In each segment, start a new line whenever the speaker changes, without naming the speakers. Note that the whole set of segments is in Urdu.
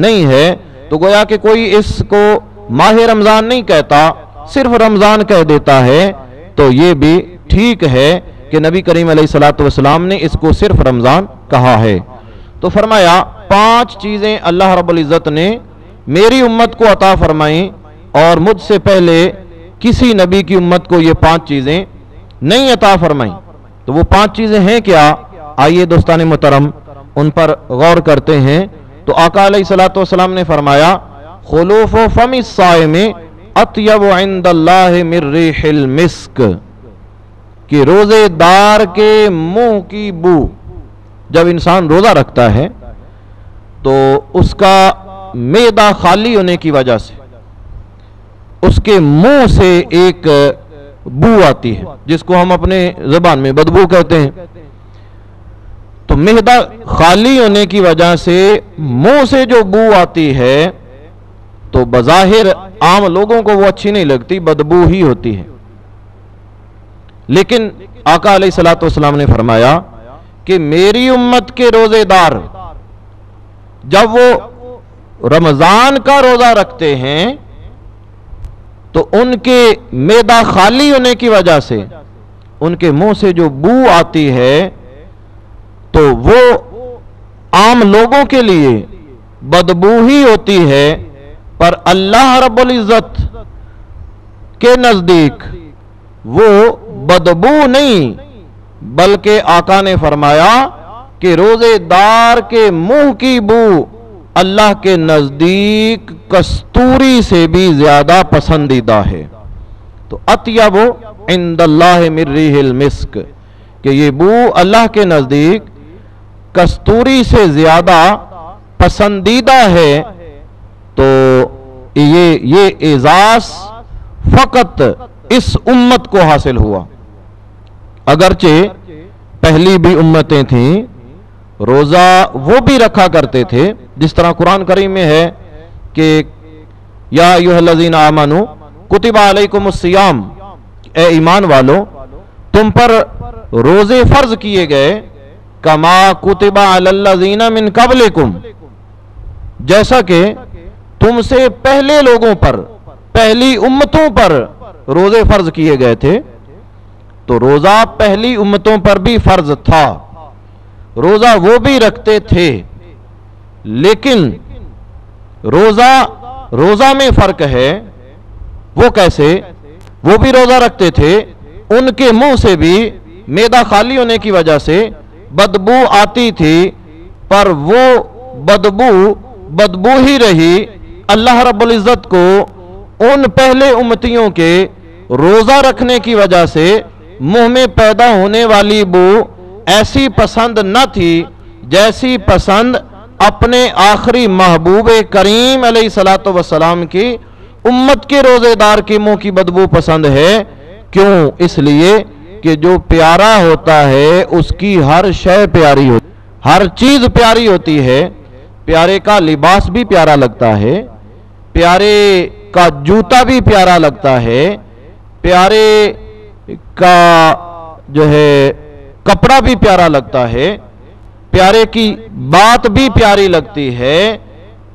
نہیں ہے تو گویا کہ کوئی اس کو ماہ رمضان نہیں کہتا، صرف رمضان کہہ دیتا ہے، تو یہ بھی ٹھیک ہے کہ نبی کریم علیہ الصلوۃ والسلام نے اس کو صرف رمضان کہا ہے۔ تو فرمایا 5 چیزیں اللہ رب العزت نے میری امت کو عطا فرمائیں، اور مجھ سے پہلے کسی نبی کی امت کو یہ 5 چیزیں نہیں عطا فرمائیں۔ تو وہ 5 چیزیں ہیں کیا؟ آئیے دوستان محترم ان پر غور کرتے ہیں۔ تو آقا علیہ الصلوۃ والسلام نے فرمایا خلوف فم الصائم اطیب عند اللہ من ریح المسک، کہ روزے دار کے منہ کی بو، جب انسان روزہ رکھتا ہے تو اس کا معدہ خالی ہونے کی وجہ سے اس کے منہ سے ایک بو آتی ہے، جس کو ہم اپنے زبان میں بدبو کہتے ہیں۔ تو معدہ خالی ہونے کی وجہ سے منہ سے جو بو آتی ہے تو بظاہر عام لوگوں کو وہ اچھی نہیں لگتی، بدبو ہی ہوتی ہے، لیکن آقا علیہ الصلوۃ والسلام نے فرمایا کہ میری امت کے روزے دار جب وہ رمضان کا روزہ رکھتے ہیں تو ان کے معدہ خالی ہونے کی وجہ سے ان کے منہ سے جو بو آتی ہے تو وہ عام لوگوں کے لیے بدبو ہی ہوتی ہے، پر اللہ رب العزت کے نزدیک وہ بدبو نہیں، بلکہ آقا نے فرمایا کہ روزے دار کے منہ کی بو اللہ کے نزدیک کستوری سے بھی زیادہ پسندیدہ ہے۔ تو اطیب عند اللہ من ریح المسک، کہ یہ بو اللہ کے نزدیک کستوری سے زیادہ پسندیدہ ہے۔ تو یہ اعزاز فقط اس امت کو حاصل ہوا، اگرچہ پہلی بھی امتیں تھیں روزہ وہ بھی رکھا کرتے تھے، جس طرح قرآن کریم میں ہے کہ یا ایھا الذین آمنوا کتب علیکم الصیام، اے ایمان والو تم پر روزے فرض کیے گئے، کما کتب علی الذین من قبلکم، جیسا کہ تم سے پہلے لوگوں پر، پہلی امتوں پر روزے فرض کیے گئے تھے۔ تو روزہ پہلی امتوں پر بھی فرض تھا، روزہ وہ بھی رکھتے تھے، لیکن روزہ میں فرق ہے۔ وہ کیسے؟ وہ بھی روزہ رکھتے تھے، ان کے منہ سے بھی معدہ خالی ہونے کی وجہ سے بدبو آتی تھی، پر وہ بدبو ہی رہی۔ اللہ رب العزت کو ان پہلے امتیوں کے روزہ رکھنے کی وجہ سے منہ میں پیدا ہونے والی بو ایسی پسند نہ تھی جیسی پسند اپنے آخری محبوب کریم علیہ الصلوۃ والسلام کی امت کے روزے دار کے منہ کی بدبو پسند ہے۔ کیوں؟ اس لیے کہ جو پیارا ہوتا ہے اس کی ہر شے پیاری ہوتی، ہر چیز پیاری ہوتی ہے۔ پیارے کا لباس بھی پیارا لگتا ہے، پیارے کا جوتا بھی پیارا لگتا ہے، پیارے کا جو ہے کپڑا بھی پیارا لگتا ہے، پیارے کی بات بھی پیاری لگتی ہے،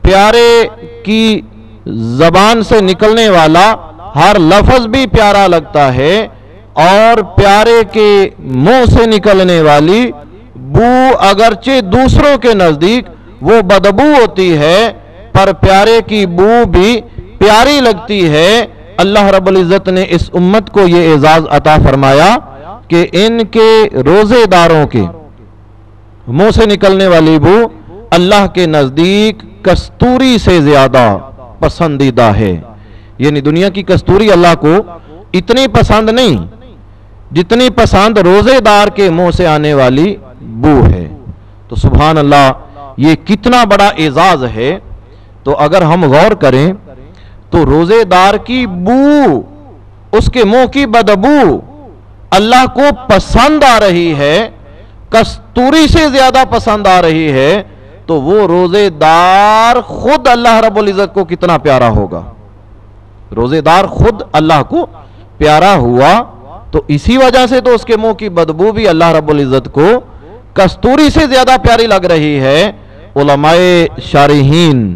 پیارے کی زبان سے نکلنے والا ہر لفظ بھی پیارا لگتا ہے، اور پیارے کے منہ سے نکلنے والی بو اگرچہ دوسروں کے نزدیک وہ بدبو ہوتی ہے، پر پیارے کی بو بھی پیاری لگتی ہے۔ اللہ رب العزت نے اس امت کو یہ اعزاز عطا فرمایا کہ ان کے روزے داروں کے منہ سے نکلنے والی بو اللہ کے نزدیک کستوری سے زیادہ پسندیدہ ہے۔ یعنی دنیا کی کستوری اللہ کو اتنی پسند نہیں جتنی پسند روزے دار کے منہ سے آنے والی بو ہے۔ تو سبحان اللہ، یہ کتنا بڑا اعزاز ہے۔ تو اگر ہم غور کریں تو روزے دار کی بو، اس کے منہ کی بدبو اللہ کو پسند آ رہی ہے، کستوری سے زیادہ پسند آ رہی ہے، تو وہ روزے دار خود اللہ رب العزت کو کتنا پیارا ہوگا۔ روزے دار خود اللہ کو پیارا ہوا، تو اسی وجہ سے تو اس کے منہ کی بدبو بھی اللہ رب العزت کو کستوری سے زیادہ پیاری لگ رہی ہے۔ علماء شارحین